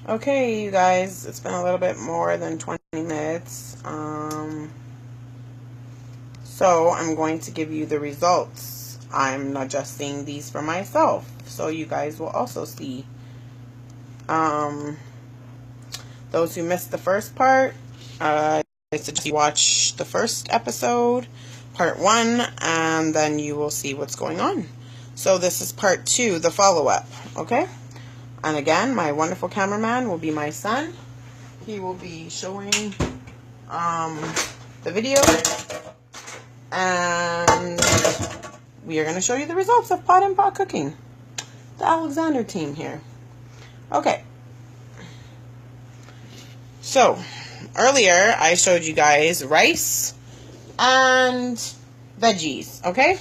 Okay, you guys, it's been a little bit more than 20 minutes. So I'm going to give you the results. I'm not just seeing these for myself, so you guys will also see. Those who missed the first part, I suggest you watch the first episode, part 1, and then you will see what's going on. So this is part 2, the follow-up, okay? And again, my wonderful cameraman will be my son. He will be showing the video, and we are going to show you the results of pot and pot cooking. The Alexander team here. Okay. So, earlier I showed you guys rice and veggies, okay?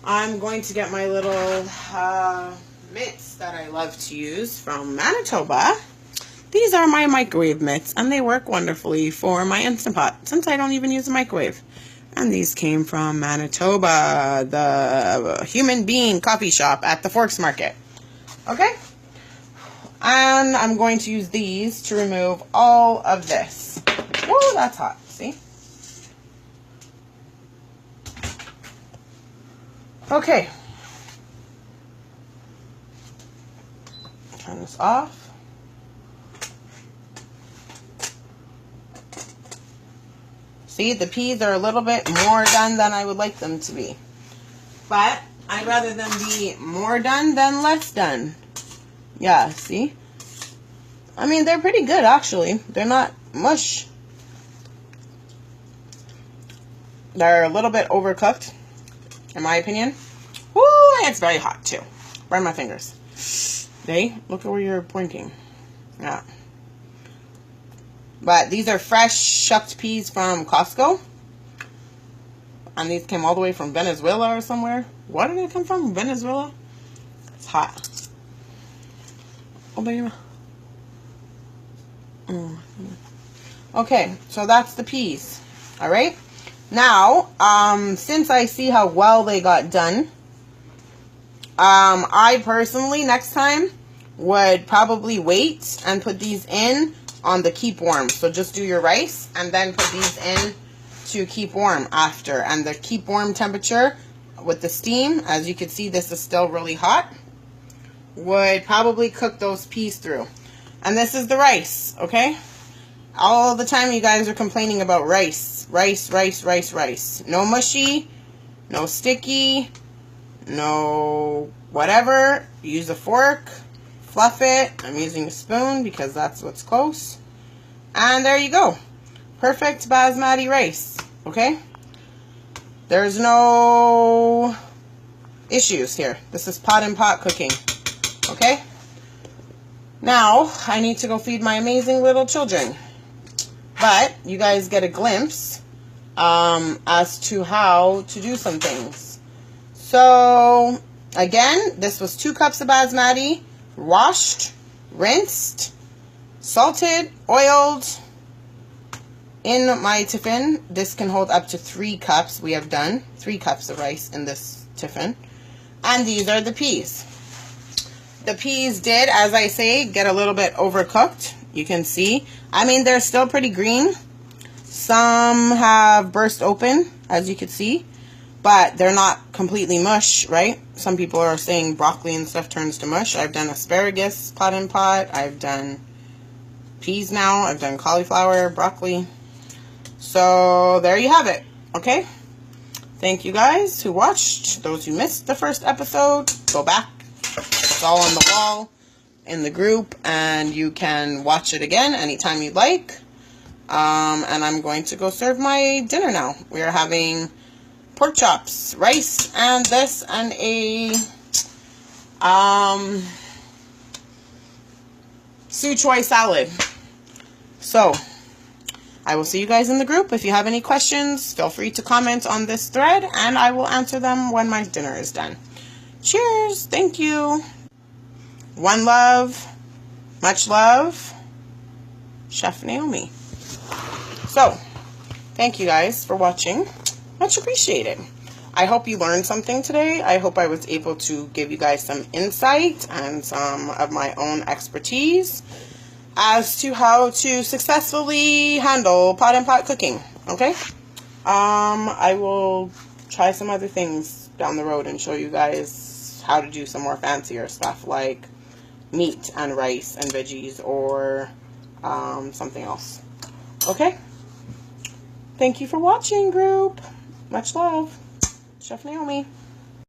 I'm going to get my little mitts that I love to use from Manitoba. These are my microwave mitts, and they work wonderfully for my Instant Pot, since I don't even use a microwave. And these came from Manitoba, the Human Being coffee shop at the Forks Market. Okay? And I'm going to use these to remove all of this. Whoa, that's hot. See? Okay. Turn this off. See, the peas are a little bit more done than I would like them to be. But I'd rather them be more done than less done. Yeah, see? I mean, they're pretty good, actually. They're not mush. They're a little bit overcooked, in my opinion. Woo, it's very hot, too. Burn my fingers. They, look at where you're pointing. Yeah. But these are fresh shucked peas from Costco. And these came all the way from Venezuela or somewhere. Why did they come from? Venezuela? It's hot. Oh, baby. Okay, so that's the peas. Alright? Now, since I see how well they got done, I personally, next time, would probably wait and put these in on the keep warm. So just do your rice and then put these in to keep warm after. And the keep warm temperature with the steam, as you can see, this is still really hot, would probably cook those peas through. And this is the rice, okay? All the time you guys are complaining about rice. Rice, rice, rice, rice. No mushy, no sticky, no whatever. Use a fork, fluff it. I'm using a spoon because that's what's close. And there you go. Perfect basmati rice, okay? There's no issues here. This is pot and pot cooking, okay? Now, I need to go feed my amazing little children. But you guys get a glimpse as to how to do some things. So, again, this was 2 cups of basmati, washed, rinsed, salted, oiled, in my tiffin. This can hold up to 3 cups. We have done 3 cups of rice in this tiffin. And these are the peas. The peas did, as I say, get a little bit overcooked. You can see. I mean, they're still pretty green. Some have burst open, as you can see. But they're not completely mush, right? Some people are saying broccoli and stuff turns to mush. I've done asparagus pot and pot. I've done peas now. I've done cauliflower, broccoli. So, there you have it. Okay? Thank you guys who watched. Those who missed the first episode, go back. It's all on the wall in the group, and you can watch it again anytime you like. And I'm going to go serve my dinner now. We are having pork chops, rice, and this, and a su choy salad. So, I will see you guys in the group. If you have any questions, feel free to comment on this thread, and I will answer them when my dinner is done. Cheers! Thank you! One love, much love, Chef Naomi. So, thank you guys for watching. Much appreciated. I hope you learned something today. I hope I was able to give you guys some insight and some of my own expertise as to how to successfully handle pot and pot cooking. Okay? I will try some other things down the road and show you guys how to do some more fancier stuff like meat and rice and veggies, or something else. Okay? Thank you for watching, group. Much love. Chef Naomi.